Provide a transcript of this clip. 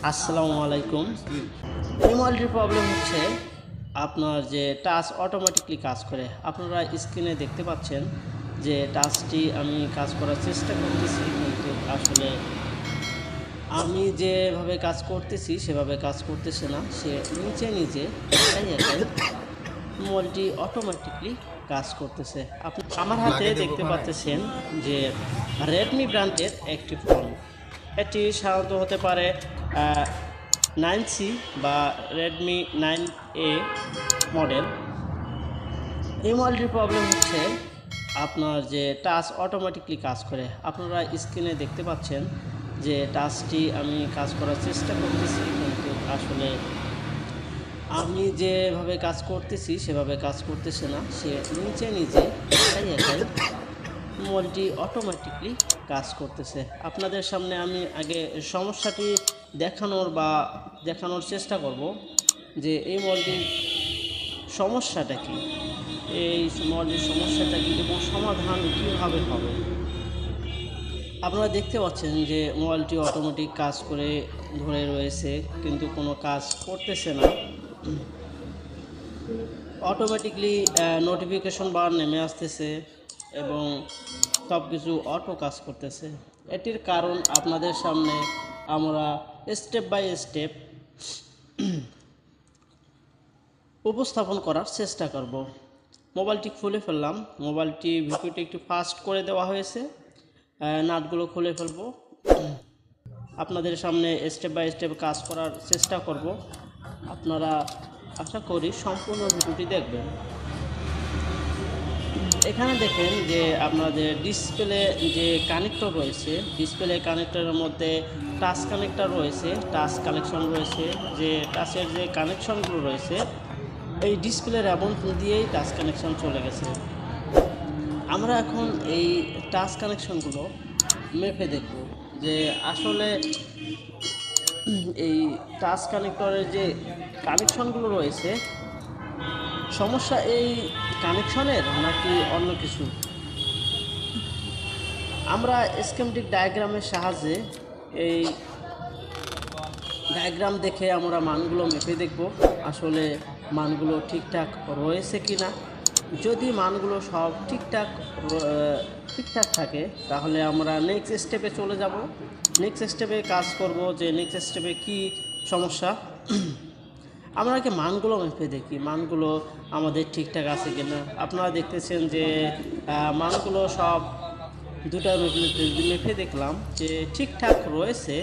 আসসালামু আলাইকুম। এই মোবাইলটির প্রবলেম হচ্ছে আপনার যে টাচ অটোমেটিকলি কাজ করে। আপনারা স্ক্রিনে দেখতে পাচ্ছেন যে টাচটি আমি কাজ করার চেষ্টা করতেছি, কিন্তু আসলে আমি যেভাবে কাজ করতেছি সেভাবে কাজ করতেছে না। সে নিজে একাই মোবাইলটি অটোমেটিকলি কাজ করতেছে। আপনি আমার হাতে দেখতে পাচ্ছেন যে রেডমি ব্র্যান্ডের একটি ফোন। এটি সাধারণত হতে পারে 9C বা রেডমি 9A মডেল। এই মোবাইলটির প্রবলেম হচ্ছে আপনার যে টাচ অটোমেটিকলি কাজ করে। আপনারা স্ক্রিনে দেখতে পাচ্ছেন যে টাচটি আমি কাজ করার চেষ্টা করতেছি, কিন্তু আসলে আমি যেভাবে কাজ করতেছি সেভাবে কাজ করতেছে না। সে নিজে একাই মোবাইলটি অটোমেটিকলি কাজ করতেছে। আপনাদের সামনে আমি আগে সমস্যাটি দেখানোর চেষ্টা করব যে এই মোবাইলটির সমস্যাটা কি, এই মোবাইলটির সমস্যাটা কি এবং সমাধান কীভাবে হবে। আপনারা দেখতে পাচ্ছেন যে মোবাইলটি অটোমেটিক কাজ করে ধরে রয়েছে, কিন্তু কোনো কাজ করতেছে না। অটোমেটিকলি নোটিফিকেশন বার নেমে আসতেছে এবং সব কিছু অটো কাজ করতেছে। এটির কারণ আপনাদের সামনে আমরা স্টেপ বাই স্টেপ উপস্থাপন করার চেষ্টা করব। মোবাইলটি খুলে ফেললাম। মোবাইলটি ভিডিওটি একটু ফাস্ট করে দেওয়া হয়েছে। নাটগুলো খুলে ফেলব। আপনাদের সামনে স্টেপ বাই স্টেপ কাজ করার চেষ্টা করব। আপনারা আশা করি সম্পূর্ণ ভিডিওটি দেখবেন। এখানে দেখেন যে আপনাদের ডিসপ্লে যে কানেক্টর রয়েছে, ডিসপ্লে কানেক্টরের মধ্যে টাচ কানেক্টর রয়েছে, টাচ কানেকশন রয়েছে। যে টাচের যে কানেকশনগুলো রয়েছে এই ডিসপ্লের এমন দিয়েই টাচ কানেকশন চলে গেছে। আমরা এখন এই টাচ কানেকশনগুলো মেপে দেখব যে আসলে এই টাচ কানেক্টরের যে কানেকশনগুলো রয়েছে সমস্যা এই কানেকশনের নাকি অন্য কিছু। আমরা স্কিমেটিক ডায়াগ্রামের সাহায্যে এই ডায়াগ্রাম দেখে আমরা মানগুলো মেপে দেখব আসলে মানগুলো ঠিকঠাক রয়েছে কি না। যদি মানগুলো সব ঠিকঠাক থাকে তাহলে আমরা নেক্সট স্টেপে চলে যাব। নেক্সট স্টেপে কাজ করব যে নেক্সট স্টেপে কি সমস্যা। আমরা আগে মানগুলো মেপে দেখি মানগুলো আমাদের ঠিকঠাক আছে কিনা। আপনারা দেখতেছেন যে মানগুলো সব দুটা মেপে দেখলাম যে ঠিকঠাক রয়েছে।